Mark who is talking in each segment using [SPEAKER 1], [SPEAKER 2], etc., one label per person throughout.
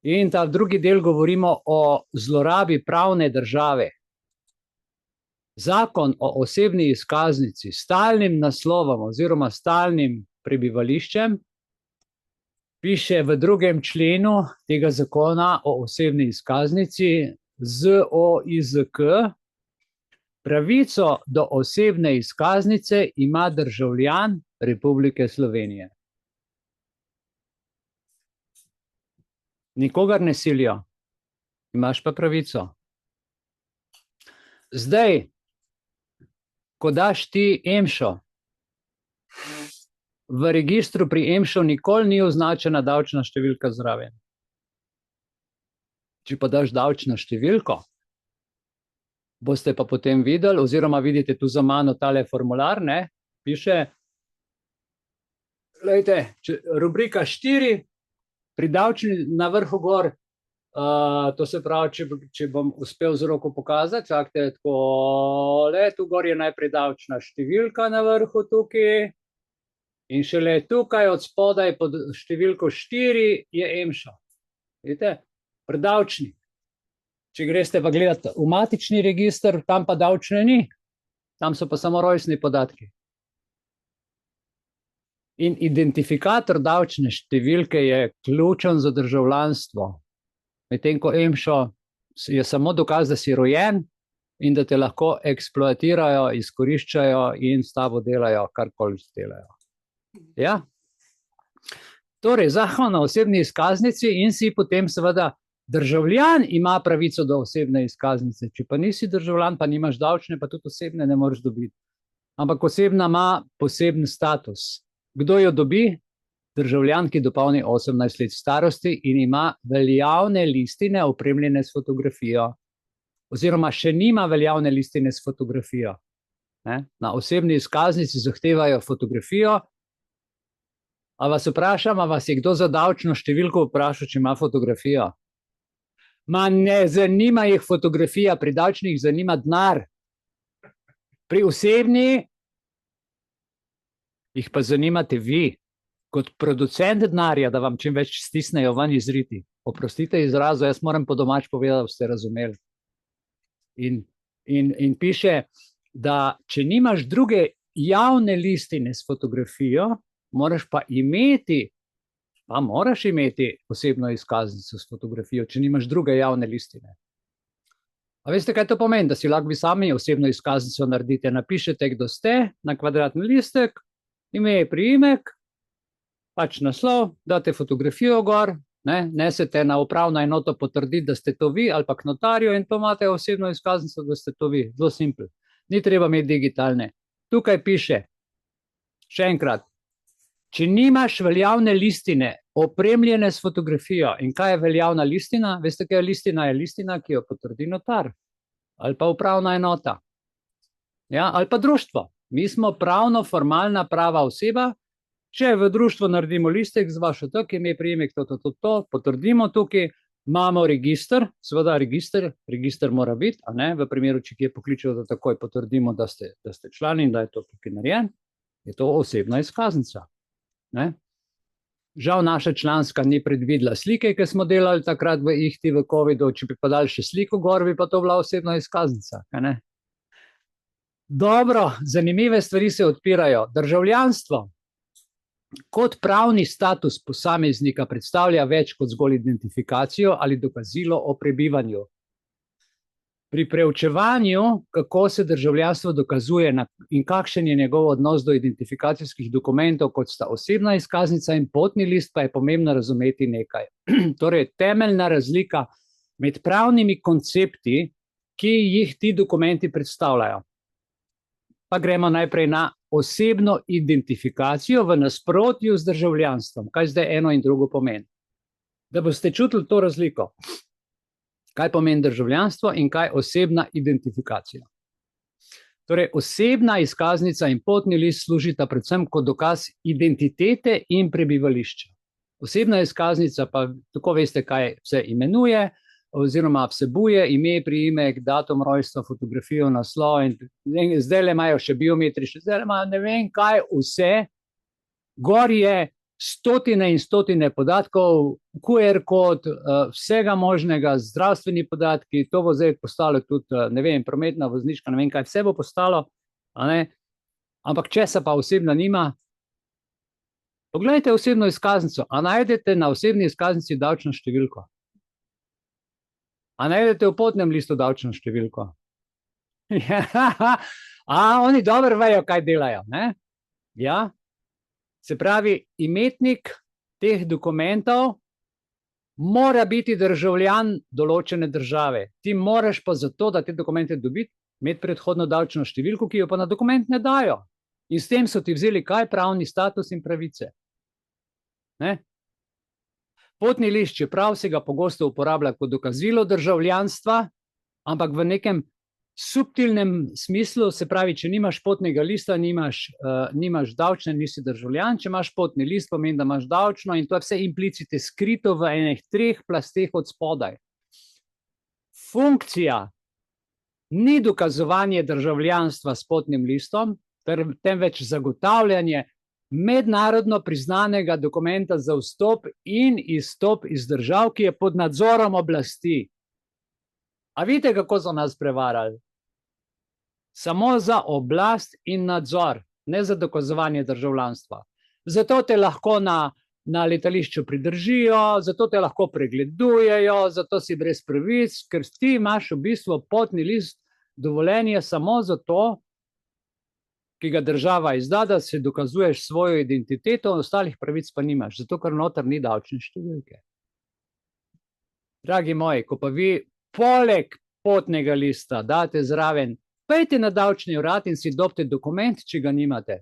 [SPEAKER 1] In ta drugi del govorimo o zlorabi pravne države. Zakon o osebni izkaznici s stalnim naslovom oziroma stalnim prebivališčem piše v 2. členu tega zakona o osebni izkaznici ZOIZK: pravico do osebne izkaznice ima državljan Republike Slovenije. Nikogar ne silijo, imaš pa pravico. Zdaj, ko daš ti EMŠO, v registru pri EMŠO nikoli ni označena davčna številka zraven. Če pa daš davčno številko, boste pa potem videli, oziroma vidite tu za mano tale formular, ne, piše, glejte, rubrika 4, pri davčni na vrhu gor, to se pravi, če bom uspel z roko pokazati, čakajte, takole, tu gor je najprej davčna številka na vrhu tukaj, in šele tukaj od spodaj pod številko 4 je EMŠO. Vidite, predavčni. Če greste pa gledati v matični register, tam pa davčne ni, tam so pa samo rojstni podatki. In identifikator davčne številke je ključen za državljanstvo. Medtem ko EMŠO je samo dokaz, da si rojen in da te lahko eksploatirajo, izkoriščajo in s tabo delajo, karkoli delajo. Ja? Torej, zakon o osebni izkaznici in si potem seveda državljan ima pravico do osebne izkaznice. Če pa nisi državljan, pa nimaš davčne, pa tudi osebne ne moreš dobiti. Ampak osebna ima poseben status. Kdo jo dobi? Državljan, ki dopolni 18 let starosti in ima veljavne listine opremljene s fotografijo. Oziroma še nima veljavne listine s fotografijo. Na osebni izkaznici zahtevajo fotografijo. A vas vprašam, a vas je kdo za davčno številko vprašal, če ima fotografijo? Ma ne zanima jih fotografija, pri davčnih zanima denar. Pri osebni jih pa zanimate vi, kot producent denarja, da vam čim več stisnejo ven izriti. Oprostite izrazu, jaz moram po domač povedati, da ste razumeli. In piše, da če nimaš druge javne listine s fotografijo, moraš imeti osebno izkaznico s fotografijo, če nimaš druge javne listine. A veste, kaj to pomeni? Da si lahko vi sami osebno izkaznico naredite. Napišete, kdo ste, na kvadratni listek, ime, priimek, pač naslov, date fotografijo gor, nesete na upravno enoto potrditi, da ste to vi, ali pa k notarju, in to imate osebno izkaznico, da ste to vi. Zelo simpel. Ni treba imeti digitalne. Tukaj piše, še enkrat, če nimaš veljavne listine opremljene s fotografijo, in kaj je veljavna listina? Veste, kaj je listina? Je listina, ki jo potrdi notar ali pa upravna enota. Ja, ali pa društvo. Mi smo pravno formalna prava oseba. Če v društvu naredimo listek z vašo tak, ime, priimek, to, potrdimo tukaj, imamo register, seveda register mora biti, a ne, v primeru, če kje pokličejo, da takoj potrdimo, da ste člani in da je to tukaj narejen, je to osebna izkaznica. Ne? Žal naša članska ni predvidela slike, ki smo delali takrat v ihti v covidu, če bi pa dali še sliko gor, bi pa to bila osebna izkaznica. Ne? Dobro, zanimive stvari se odpirajo. Državljanstvo kot pravni status posameznika predstavlja več kot zgolj identifikacijo ali dokazilo o prebivanju. Pri preučevanju, kako se državljanstvo dokazuje in kakšen je njegov odnos do identifikacijskih dokumentov, kot sta osebna izkaznica in potni list, pa je pomembno razumeti nekaj. Torej, temeljna razlika med pravnimi koncepti, ki jih ti dokumenti predstavljajo. Pa gremo najprej na osebno identifikacijo v nasprotju z državljanstvom. Kaj zdaj eno in drugo pomeni? Da boste čutili to razliko. Kaj pomeni državljanstvo in kaj osebna identifikacija. Torej, osebna izkaznica in potni list služita predvsem kot dokaz identitete in prebivališča. Osebna izkaznica pa tako veste, kaj vse imenuje, oziroma vsebuje ime, priimek, datum rojstva, fotografijo, naslov, in zdaj le imajo še biometrične, zdaj le imajo ne vem kaj vse. Gor je stotine in stotine podatkov, QR kod, vsega možnega, zdravstveni podatki, to bo zdaj postalo tudi, ne vem, prometna vozniška, ne vem kaj, vse bo postalo, a ne? Ampak česa pa osebna nima? Poglejte osebno izkaznico, a najdete na osebni izkaznici davčno številko? A najdete v potnem listu davčno številko? A oni dobro vejo, kaj delajo, ne? Ja? Se pravi, imetnik teh dokumentov mora biti državljan določene države. Ti moraš pa zato, da te dokumente dobiti, imeti predhodno davčno številko, ki jo pa na dokument ne dajo. In s tem so ti vzeli kaj? Pravni status in pravice. Ne? Potni list, čeprav se ga pogosto uporablja kot dokazilo državljanstva, ampak v nekem subtilnem smislu, se pravi, če nimaš potnega lista, nimaš davčne, nisi državljan, če imaš potni list, pomeni, da imaš davčno in to je vse implicite skrito v enih 3 plasteh od spodaj. Funkcija ni dokazovanje državljanstva s potnim listom, temveč zagotavljanje mednarodno priznanega dokumenta za vstop in izstop iz držav, ki je pod nadzorom oblasti. A vidite, kako so nas prevarali? Samo za oblast in nadzor, ne za dokazovanje državljanstva. Zato te lahko na letališču pridržijo, zato te lahko pregledujejo, zato si brez pravic, ker ti imaš v bistvu potni list, dovoljenje samo zato, ki ga država izda, da se dokazuješ svojo identiteto, ostalih pravic pa nimaš, zato ker noter ni davčne številke. Dragi moji, ko pa vi poleg potnega lista date zraven, pojdite na davčni urad in si dobite dokument, če ga nimate.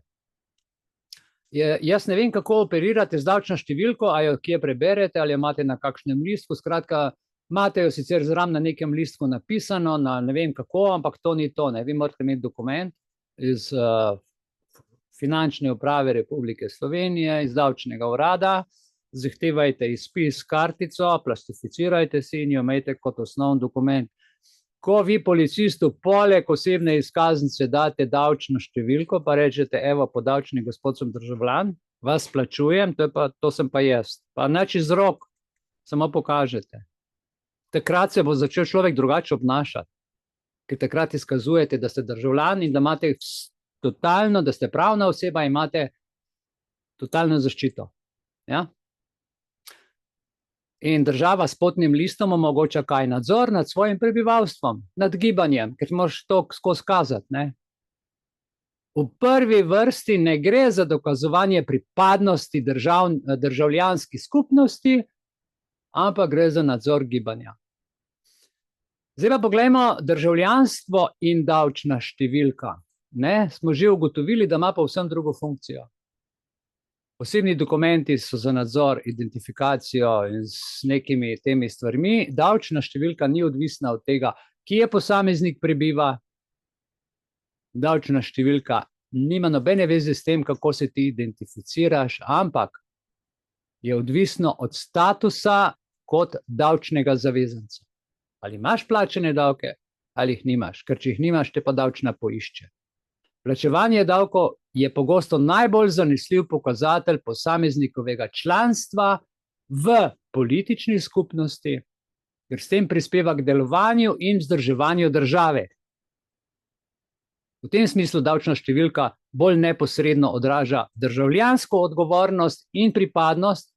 [SPEAKER 1] Jaz ne vem, kako operirate z davčno številko, ali jo kje preberete, ali jo imate na kakšnem listku, skratka, imate jo sicer zraven na nekem listku napisano, na ne vem kako, ampak to ni to, ne. Vi morate imeti dokument iz Finančne uprave Republike Slovenije, iz davčnega urada, zahtevajte izpis kartico, plastificirajte si in jo imejte kot osnovni dokument. Ko vi policistu poleg osebne izkaznice date davčno številko, pa rečete, evo, po davčni gospod sem državljan, vas plačujem, to sem pa jaz. Pa nič iz rok, samo pokažete. Takrat se bo začel človek drugače obnašati, ker takrat izkazujete, da ste državljan in da imate totalno, da ste pravna oseba, imate totalno zaščito. Ja? In država s potnim listom omogoča kaj? Nadzor nad svojim prebivalstvom, nad gibanjem, ker moraš to skozi kazati, ne? V prvi vrsti ne gre za dokazovanje pripadnosti državljanski skupnosti, ampak gre za nadzor gibanja. Zdaj pa poglejmo državljanstvo in davčna številka. Ne? Smo že ugotovili, da ima povsem drugo funkcijo. Osebni dokumenti so za nadzor, identifikacijo in s nekimi temi stvarmi. Davčna številka ni odvisna od tega, kje posameznik prebiva. Davčna številka nima nobene veze s tem, kako se ti identificiraš, ampak je odvisno od statusa kot davčnega zavezanca. Ali imaš plačene davke, ali jih nimaš, ker če jih nimaš, te pa davčna poišče. Plačevanje davkov je pogosto najbolj zanesljiv pokazatelj posameznikovega članstva v politični skupnosti, ker s tem prispeva k delovanju in vzdrževanju države. V tem smislu davčna številka bolj neposredno odraža državljansko odgovornost in pripadnost,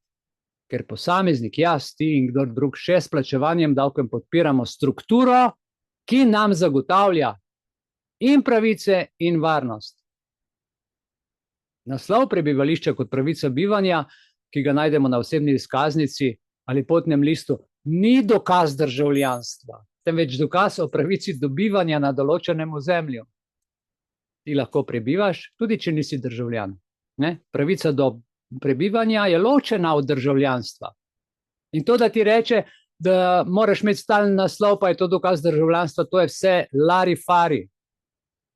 [SPEAKER 1] ker posameznik, jaz, ti in kdor drug še s plačevanjem davkem podpiramo strukturo, ki nam zagotavlja in pravice in varnost. Naslov prebivališča kot pravica bivanja, ki ga najdemo na osebni izkaznici ali potnem listu, ni dokaz državljanstva, temveč dokaz o pravici do bivanja na določenem ozemlju. Ti lahko prebivaš, tudi če nisi državljan. Ne? Pravica do prebivanja je ločena od državljanstva. In to, da ti reče, da moraš imeti stalen naslov, pa je to dokaz državljanstva, to je vse lari-fari.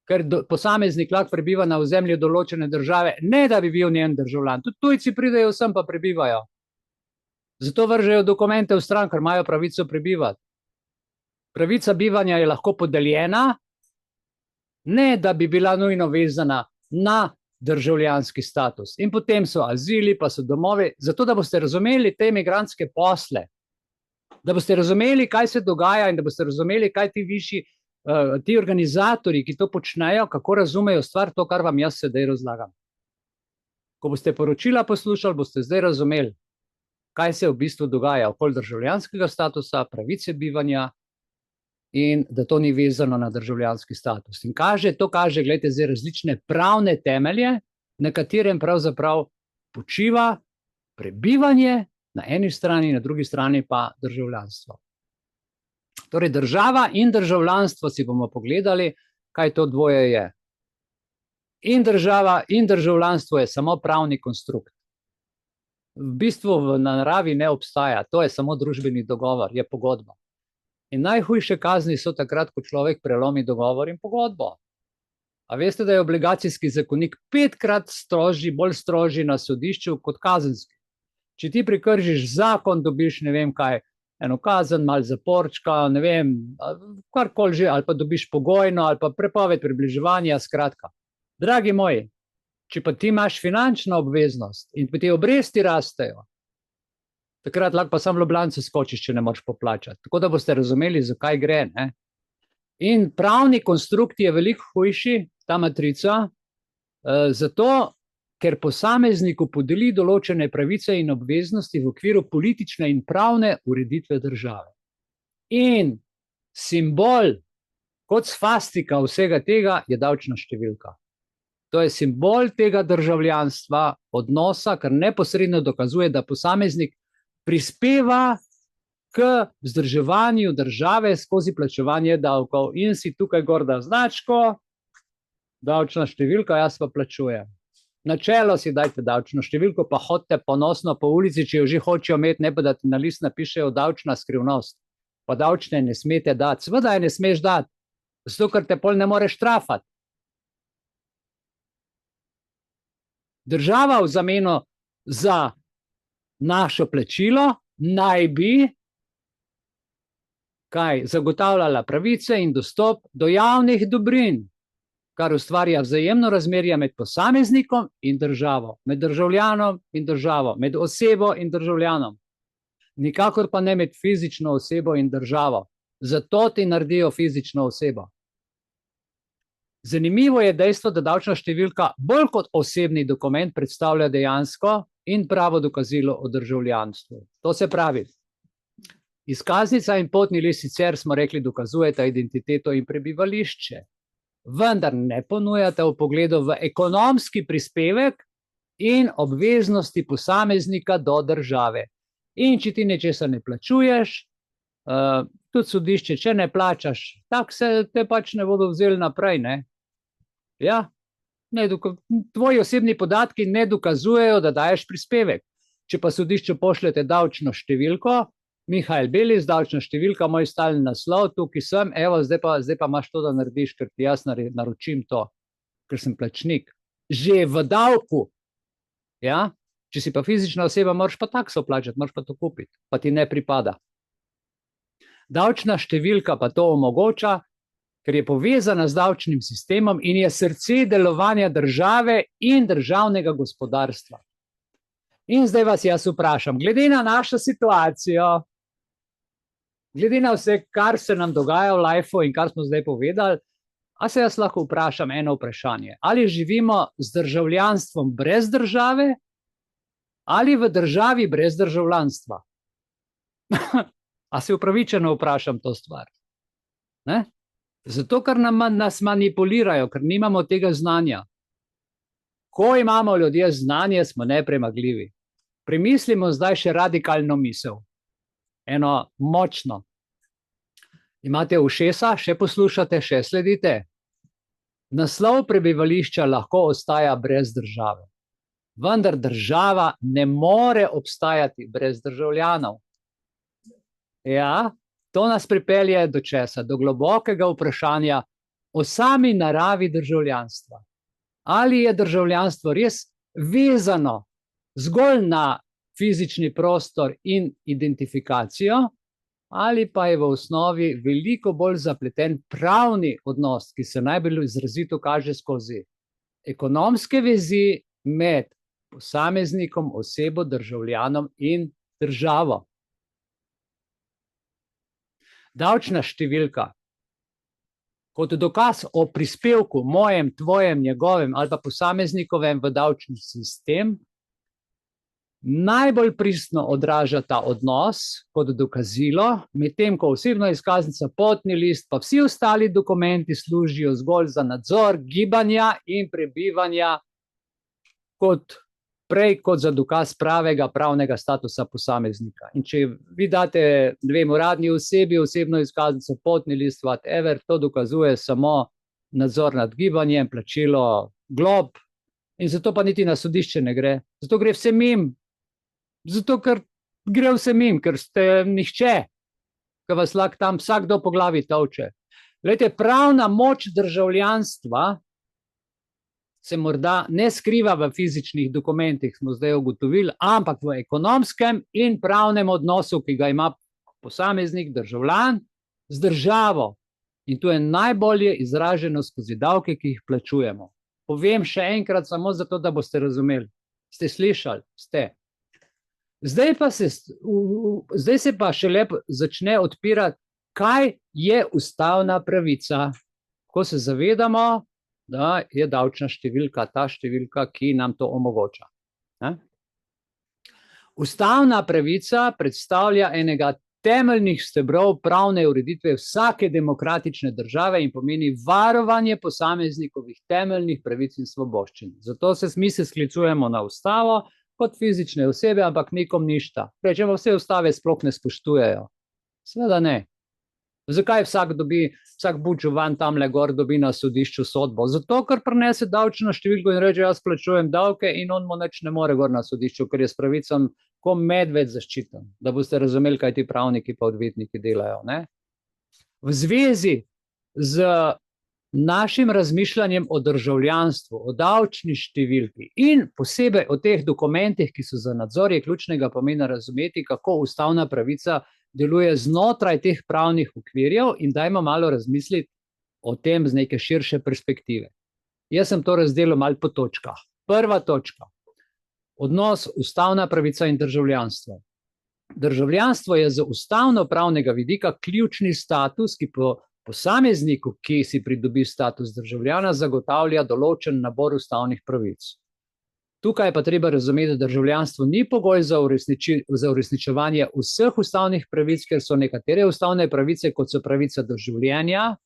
[SPEAKER 1] Ker posameznik lahko prebiva na ozemlju določene države, ne da bi bil njen državljan. Tudi tujci pridejo sem pa prebivajo. Zato vržejo dokumente v stran, ker imajo pravico prebivati. Pravica bivanja je lahko podeljena, ne da bi bila nujno vezana na državljanski status. In potem so azili, pa so domovi, zato da boste razumeli te migrantske posle, da boste razumeli, kaj se dogaja in da boste razumeli, kaj ti višji, ti organizatorji, ki to počnejo, kako razumejo stvar, to, kar vam jaz sedaj razlagam. Ko boste poročila poslušali, boste zdaj razumeli, kaj se v bistvu dogaja okoli državljanskega statusa, pravice bivanja in da to ni vezano na državljanski status. In to kaže, gledajte, zdaj različne pravne temelje, na katerem pravzaprav počiva prebivanje na eni strani, na drugi strani pa državljanstvo. Torej, država in državljanstvo si bomo pogledali, kaj to dvoje je. In država in državljanstvo je samo pravni konstrukt. V bistvu v naravi ne obstaja, to je samo družbeni dogovor, je pogodba. In najhujše kazni so takrat, ko človek prelomi dogovor in pogodbo. A veste, da je obligacijski zakonik 5-krat strožji, bolj strožji na sodišču kot kazenski. Če ti prekršiš zakon, dobiš ne vem kaj, eno kazen, malo zaporčka, ne vem, karkoli že, ali pa dobiš pogojno, ali pa prepoved približevanja, skratka. Dragi moji, če pa ti imaš finančno obveznost in ti obresti rastejo, takrat lahko pa sam Ljubljancu skočiš, če ne moreš poplačati. Tako da boste razumeli, zakaj gre. Ne? In pravni konstrukt je veliko hujši, ta matrica, zato, ker posamezniku podeli določene pravice in obveznosti v okviru politične in pravne ureditve države. In simbol, kot svastika vsega tega, je davčna številka. To je simbol tega državljanstva, odnosa, kar neposredno dokazuje, da posameznik prispeva k vzdrževanju države skozi plačevanje davkov. In si tukaj gorda značko, davčna številka, jaz pa plačujem. Na čelo si dajte davčno številko, pa hodite ponosno po ulici, če jo že hočejo imeti, ne pa da ti na list napišejo davčna skrivnost. Pa davčne ne smete dati. Seveda je ne smeš dati, zato ker te pol ne moreš trafati. Država v zameno za našo plačilo naj bi zagotavljala pravice in dostop do javnih dobrin, kar ustvarja vzajemno razmerje med posameznikom in državo, med državljanom in državo, med osebo in državljanom. Nikakor pa ne med fizično osebo in državo. Zato ti naredijo fizično osebo. Zanimivo je dejstvo, da davčna številka bolj kot osebni dokument predstavlja dejansko in pravo dokazilo o državljanstvu. To se pravi, izkaznica in potni list sicer, smo rekli, dokazujeta identiteto in prebivališče, vendar ne ponujata vpogledov v ekonomski prispevek in obveznosti posameznika do države. In če ti nečesa ne plačuješ, tudi sodišče, če ne plačaš, tako se te pač ne bodo vzeli naprej, ne? Ja, tvoji osebni podatki ne dokazujejo, da daješ prispevek. Če pa sodišču pošljete davčno številko, Mihajl Belis, davčna številka, moj stalni naslov, tukaj sem, evo, zdaj pa imaš to, da narediš, ker ti jaz naročim to, ker sem plačnik. Že v davku, ja, če si pa fizična oseba, moraš pa takso plačati, moraš pa to kupiti, pa ti ne pripada. Davčna številka pa to omogoča, ker je povezana z davčnim sistemom in je srce delovanja države in državnega gospodarstva. In zdaj vas jaz vprašam, glede na našo situacijo, glede na vse, kar se nam dogaja v lifeu in kar smo zdaj povedali, a se jaz lahko vprašam eno vprašanje. Ali živimo z državljanstvom brez države ali v državi brez državljanstva? A se upravičeno vprašam to stvar? Ne? Zato, ker nas manipulirajo, ker nimamo tega znanja. Ko imamo ljudje znanje, smo nepremagljivi. Premislimo zdaj še radikalno misel. Eno močno. Imate ušesa, še poslušate, še sledite. Naslov prebivališča lahko ostaja brez države. Vendar država ne more obstajati brez državljanov. Ja, to nas pripelje do česa? Do globokega vprašanja o sami naravi državljanstva. Ali je državljanstvo res vezano zgolj na fizični prostor in identifikacijo, ali pa je v osnovi veliko bolj zapleten pravni odnos, ki se najbolj izrazito kaže skozi ekonomske vezi med posameznikom, osebo, državljanom in državo. Davčna številka kot dokaz o prispevku mojem, tvojem, njegovem ali pa posameznikovem v davčni sistem najbolj pristno odraža ta odnos kot dokazilo, medtem ko osebna izkaznica, potni list pa vsi ostali dokumenti služijo zgolj za nadzor gibanja in prebivanja prej kot za dokaz pravega pravnega statusa posameznika. In če vi date dvem uradni osebi, osebno izkaznico, potni list, whatever, to dokazuje samo nadzor nad gibanjem, plačilo glob, in zato pa niti na sodišče ne gre. Zato gre vse mimo. Zato, ker gre vse mimo, ker ste nihče, ker vas lahko tam vsakdo po glavi tolče. Glejte, pravna moč državljanstva se morda ne skriva v fizičnih dokumentih, smo zdaj ugotovili, ampak v ekonomskem in pravnem odnosu, ki ga ima posameznik, državljan, z državo. In to je najbolje izraženo skozi davke, ki jih plačujemo. Povem še enkrat, samo zato, da boste razumeli. Ste slišali? Ste. Zdaj se pa šele začne odpirati, kaj je ustavna pravica, ko se zavedamo, da je davčna številka ta številka, ki nam to omogoča. Ustavna pravica predstavlja enega temeljnih stebrov pravne ureditve vsake demokratične države in pomeni varovanje posameznikovih temeljnih pravic in svoboščin. Zato mi se sklicujemo na ustavo kot fizične osebe, ampak nikom ništa. Rečemo, vse ustave sploh ne spoštujejo. Seveda ne. Zakaj vsak bučovan tamle gor dobi na sodišču sodbo? Zato, ker prinese davčno številko in reče, jaz plačujem davke in on mu nič ne more gor na sodišču, ker je s pravicom ko medved zaščiten. Da boste razumeli, kaj ti pravniki pa odvetniki delajo. Ne? V zvezi z našim razmišljanjem o državljanstvu, o davčni številki in posebej o teh dokumentih, ki so za nadzor, je ključnega pomena razumeti, kako ustavna pravica deluje znotraj teh pravnih okvirjev in dajmo malo razmisliti o tem z neke širše perspektive. Jaz sem to razdelil malo po točkah. Prva točka. Odnos ustavna pravica in državljanstvo. Državljanstvo je z ustavno-pravnega vidika ključni status, ki po posamezniku, ki si pridobi status državljana, zagotavlja določen nabor ustavnih pravic. Tukaj pa treba razumeti, da državljanstvo ni pogoj za uresničevanje vseh ustavnih pravic, ker so nekatere ustavne pravice, kot so pravica do življenja,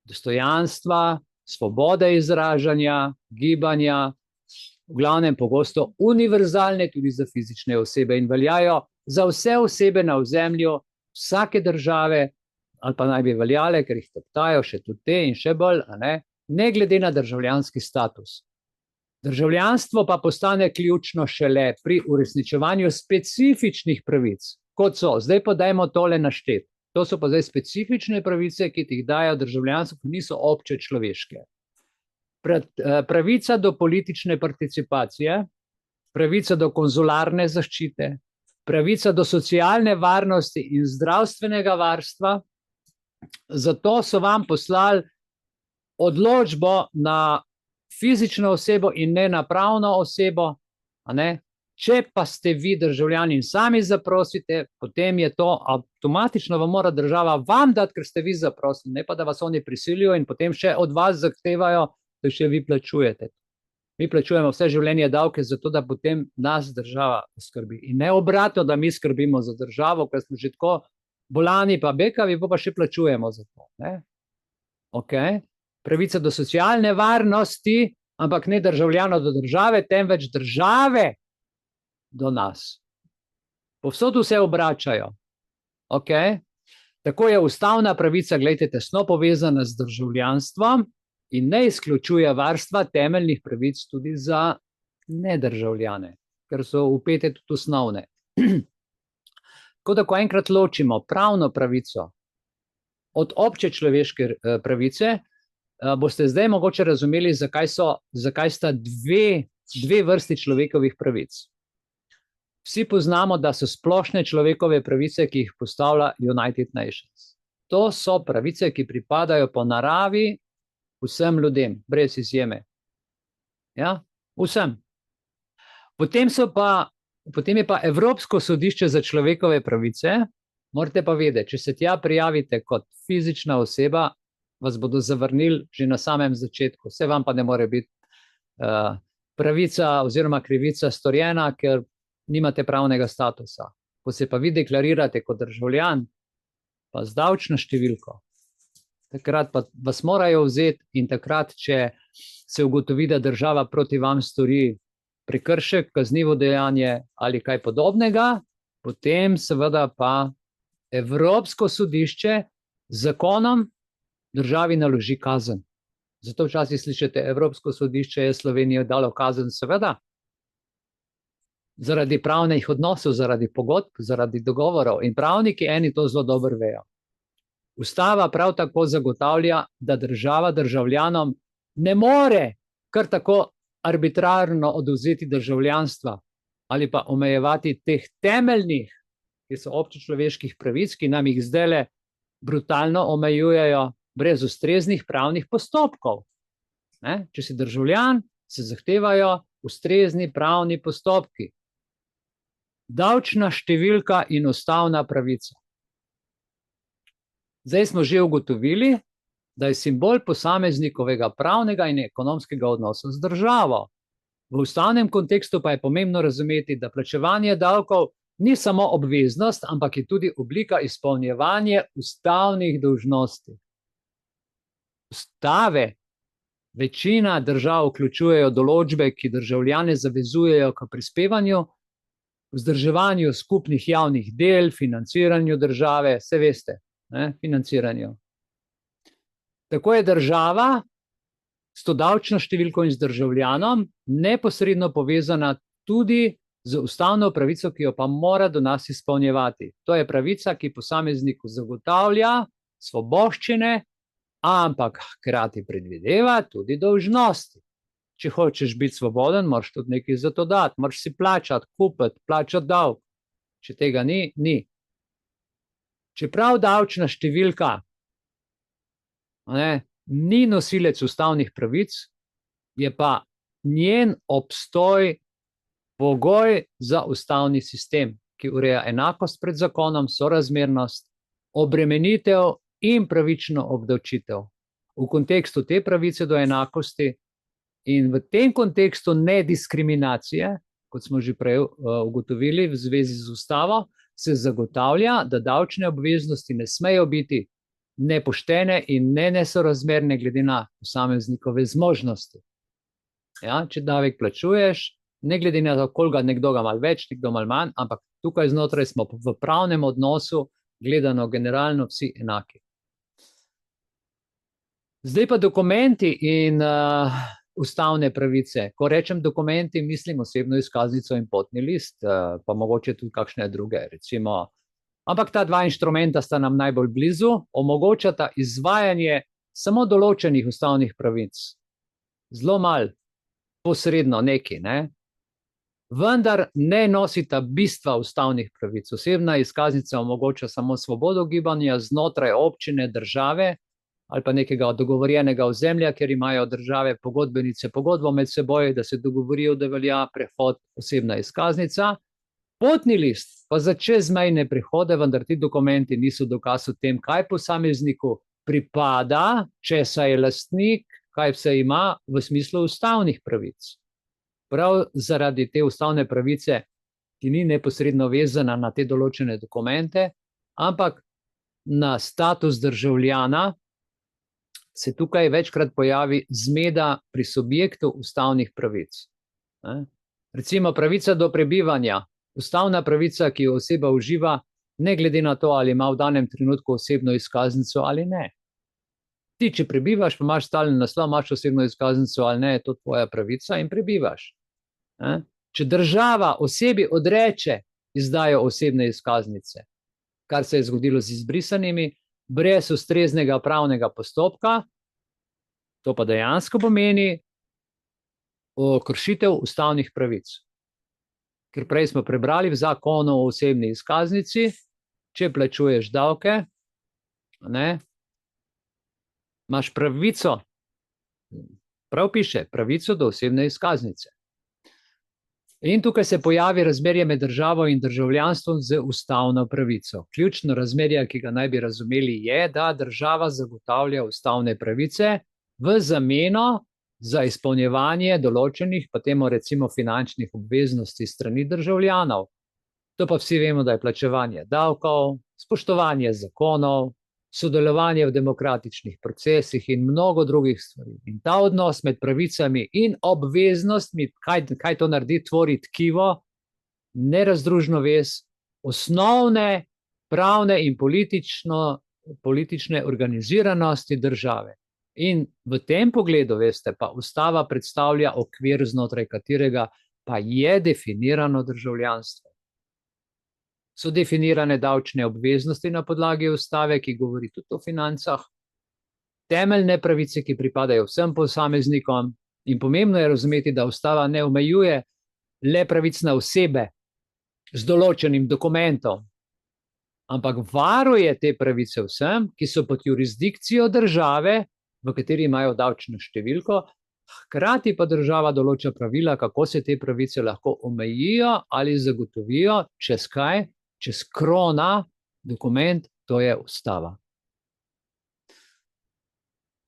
[SPEAKER 1] dostojanstva, svobode izražanja, gibanja, v glavnem pogosto univerzalne tudi za fizične osebe in veljajo za vse osebe na ozemlju vsake države, ali pa naj bi veljale, ker jih teptajo še tudi te in še bolj, ne glede na državljanski status. Državljanstvo pa postane ključno šele pri uresničevanju specifičnih pravic, kot so, zdaj pa dajmo tole našteti. To so pa zdaj specifične pravice, ki ti jih dajo državljanstvo, ki niso obče človeške. Pravica do politične participacije, pravica do konzularne zaščite, pravica do socialne varnosti in zdravstvenega varstva. Zato so vam poslali odločbo na fizično osebo in ne na pravno osebo. Če pa ste vi državljani in sami zaprosite, potem je to avtomatično, vam mora država vam dati, ker ste vi zaprosili, ne pa da vas oni prisilijo in potem še od vas zahtevajo, da še vi plačujete. Mi plačujemo vse življenje davke zato, da potem nas država skrbi. In ne obratno, da mi skrbimo za državo, ker smo že tako bolani pa bekavi, pa še plačujemo za to. Okay. Pravica do socialne varnosti, ampak ne državljano do države, temveč države do nas. Povsod vse obračajo. Okay. Tako je ustavna pravica, gledajte, tesno povezana z državljanstvom in ne izključuje varstva temeljnih pravic tudi za nedržavljane, ker so vpete tudi osnovne. Tako da, ko enkrat ločimo pravno pravico od obče človeške pravice, boste zdaj mogoče razumeli, zakaj sta dve vrsti človekovih pravic. Vsi poznamo, da so splošne človekove pravice, ki jih postavlja United Nations. To so pravice, ki pripadajo po naravi vsem ljudem, brez izjeme. Ja, vsem. Potem je pa Evropsko sodišče za človekove pravice. Morate pa vedeti, če se tja prijavite kot fizična oseba, vas bodo zavrnili že na samem začetku. Vse vam pa ne more biti pravica oziroma krivica storjena, ker nimate pravnega statusa. Ko se pa vi deklarirate kot državljan, pa z davčno številko, takrat pa vas morajo vzeti in takrat, če se ugotovi, da država proti vam stori prekršek, kaznivo dejanje ali kaj podobnega, potem seveda pa Evropsko sodišče z zakonom državi naloži kazen. Zato včasih slišite, Evropsko sodišče je Slovenijo dalo kazen, seveda, zaradi pravnih odnosov, zaradi pogodb, zaradi dogovorov. In pravniki eni to zelo dobro vejo. Ustava prav tako zagotavlja, da država državljanom ne more kar tako arbitrarno odvzeti državljanstva ali pa omejevati teh temeljnih, ki so občečloveških pravic, ki nam jih zdajle brutalno omejujejo brez ustreznih pravnih postopkov. Če si državljan, se zahtevajo ustrezni pravni postopki. Davčna številka in ustavna pravica. Zdaj smo že ugotovili, da je simbol posameznikovega pravnega in ekonomskega odnosa z državo. V ustavnem kontekstu pa je pomembno razumeti, da plačevanje davkov ni samo obveznost, ampak je tudi oblika izpolnjevanja ustavnih dolžnosti. Ustave večina držav vključujejo določbe, ki državljane zavezujejo k prispevanju, vzdrževanju skupnih javnih del, financiranju države, vse veste, financiranju. Tako je država s to davčno številko in z državljanom neposredno povezana tudi z ustavno pravico, ki jo pa mora do nas izpolnjevati. To je pravica, ki posamezniku zagotavlja svoboščine, ampak hkrati predvideva tudi dolžnosti. Če hočeš biti svoboden, moraš tudi nekaj za to dati, moraš si plačati, kupiti, plačati davek. Če tega ni, ni. Čeprav davčna številka ni nosilec ustavnih pravic, je pa njen obstoj pogoj za ustavni sistem, ki ureja enakost pred zakonom, sorazmernost, obremenitev in pravično obdavčitev. V kontekstu te pravice do enakosti in v tem kontekstu nediskriminacije, kot smo že prej ugotovili v zvezi z ustavo, se zagotavlja, da davčne obveznosti ne smejo biti nepoštene in nesorazmerne glede na posameznikove zmožnosti. Če davek plačuješ, ne glede na to, koliko nekdo ga malo več, nekdo malo manj, ampak tukaj znotraj smo v pravnem odnosu gledano generalno vsi enaki. Zdaj pa dokumenti in ustavne pravice. Ko rečem dokumenti, mislim osebno izkaznico in potni list, pa mogoče tudi kakšne druge, recimo. Ampak ta dva inštrumenta sta nam najbolj blizu, omogočata izvajanje samo določenih ustavnih pravic. Zelo malo, posredno neki, vendar ne nosita bistva ustavnih pravic. Osebna izkaznica omogoča samo svobodo gibanja znotraj občine, države ali pa nekega dogovorjenega ozemlja, ker imajo države pogodbenice pogodbo med seboj, da se dogovorijo, da velja prehod osebna izkaznica. Potni list pa za čezmejne prehode, vendar ti dokumenti niso dokaz o tem, kaj posamezniku pripada, česa je lastnik, kaj vse ima v smislu ustavnih pravic. Prav zaradi te ustavne pravice, ki ni neposredno vezana na te določene dokumente, ampak na status državljana, se tukaj večkrat pojavi zmeda pri subjektu ustavnih pravic. Recimo pravica do prebivanja, ustavna pravica, ki jo oseba uživa, ne glede na to, ali ima v danem trenutku osebno izkaznico ali ne. Ti, če prebivaš, pa imaš stalen naslov, imaš osebno izkaznico ali ne, je to tvoja pravica in prebivaš. Če država osebi odreče izdajo osebne izkaznice, kar se je zgodilo z izbrisanimi, brez ustreznega pravnega postopka, to pa dejansko pomeni kršitev ustavnih pravic. Ker prej smo prebrali v zakonu o osebni izkaznici, če plačuješ davke, imaš pravico Prav piše, pravico do osebne izkaznice. In tukaj se pojavi razmerje med državo in državljanstvom z ustavno pravico. Ključno razmerje, ki ga naj bi razumeli, je, da država zagotavlja ustavne pravice v zameno za izpolnjevanje določenih, pa temu recimo finančnih obveznosti strani državljanov. To pa vsi vemo, da je plačevanje davkov, spoštovanje zakonov, sodelovanje v demokratičnih procesih in mnogo drugih stvari. In ta odnos med pravicami in obveznostmi, kaj to naredi, tvori tkivo, nerazdružno vez osnovne pravne in politične organiziranosti države. In v tem pogledu, veste, pa ustava predstavlja okvir, znotraj katerega pa je definirano državljanstvo. So definirane davčne obveznosti na podlagi ustave, ki govori tudi o financah, temeljne pravice, ki pripadajo vsem posameznikom, in pomembno je razumeti, da ustava ne omejuje le pravic na osebe z določenim dokumentom, ampak varuje te pravice vsem, ki so pod jurisdikcijo države, v kateri imajo davčno številko, hkrati pa država določa pravila, kako se te pravice lahko omejijo ali zagotovijo, čez kaj? Čez krona dokument, to je ustava.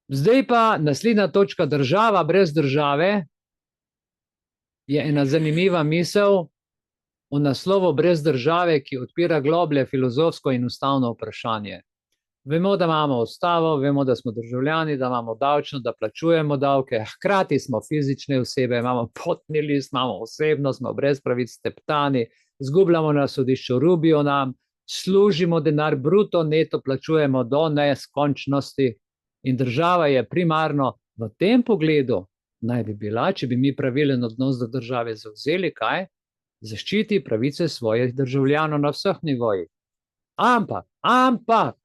[SPEAKER 1] Zdaj pa naslednja točka, država brez države, je ena zanimiva misel o naslovu brez države, ki odpira globlje filozofsko in ustavno vprašanje. Vemo, da imamo ustavo, vemo, da smo državljani, da imamo davčno, da plačujemo davke, hkrati smo fizične osebe, imamo potni list, imamo osebnost, smo brez pravic teptani, zgubljamo na sodišču, rubijo nam, služimo denar, bruto, neto plačujemo do neskončnosti in država je primarno v tem pogledu naj bi bila, če bi mi pravilen odnos do države zavzeli, kaj? Zaščiti pravice svojih državljanov na vseh nivojih. Ampak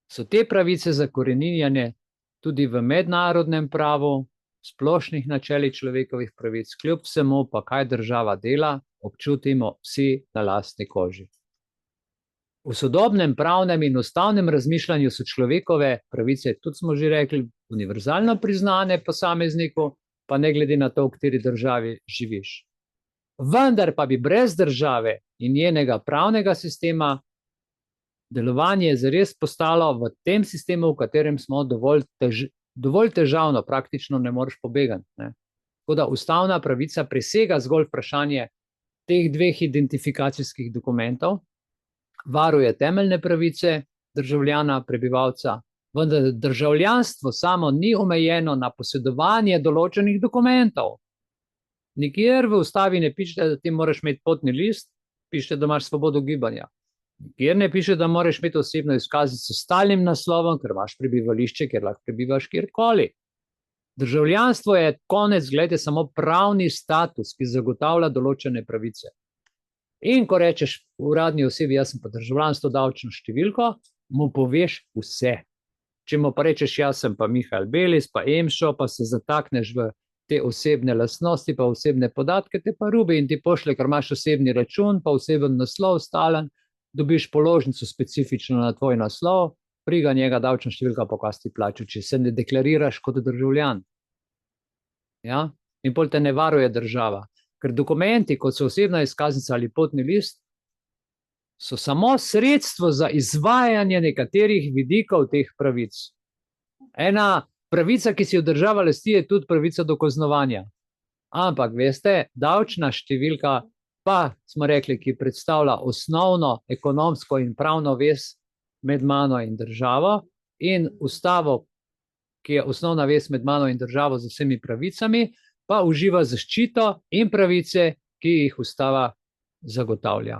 [SPEAKER 1] so te pravice zakoreninjene tudi v mednarodnem pravu, splošnih načelih človekovih pravic, kljub vsemu pa kaj država dela, občutimo vsi na lastni koži. V sodobnem pravnem in ustavnem razmišljanju so človekove pravice, tudi smo že rekli, univerzalno priznane posamezniku, pa ne glede na to, v kateri državi živiš. Vendar pa bi brez države in njenega pravnega sistema delovanje zares postalo v tem sistemu, v katerem smo dovolj težavno, praktično ne moreš pobegati. Tako da ustavna pravica presega zgolj vprašanje teh dveh identifikacijskih dokumentov, varuje temeljne pravice državljana, prebivalca, vendar državljanstvo samo ni omejeno na posedovanje določenih dokumentov. Nikjer v ustavi ne piše, da ti moraš imeti potni list, piše, da imaš svobodo gibanja. Nikjer ne piše, da moraš imeti osebno izkaznico s stalnim naslovom, ker imaš prebivališče, ker lahko prebivaš kjerkoli. Državljanstvo je konec, gledajte, samo pravni status, ki zagotavlja določene pravice. In ko rečeš uradni osebi, jaz sem pa državljanstvo davčno številko, mu poveš vse. Če mu pa rečeš, jaz sem pa Mihael Belis, pa Emšo, pa se zatakneš v te osebne lastnosti, pa osebne podatke, te pa rubi in ti pošle, ker imaš osebni račun, pa oseben naslov stalen, dobiš položnico specifično na tvoj naslov, priga njega davčna številka, pa kaj si plačal, če se ne deklariraš kot državljan. Ja? In pol te ne varuje država. Ker dokumenti, kot so osebna izkaznica ali potni list, so samo sredstvo za izvajanje nekaterih vidikov teh pravic. Ena pravica, ki si jo država lasti, je tudi pravica do kaznovanja. Ampak, veste, davčna številka pa, smo rekli, ki predstavlja osnovno ekonomsko in pravno vez med mano in državo, in ustavo, ki je osnovna vez med mano in državo z vsemi pravicami, pa uživa zaščito in pravice, ki jih ustava zagotavlja.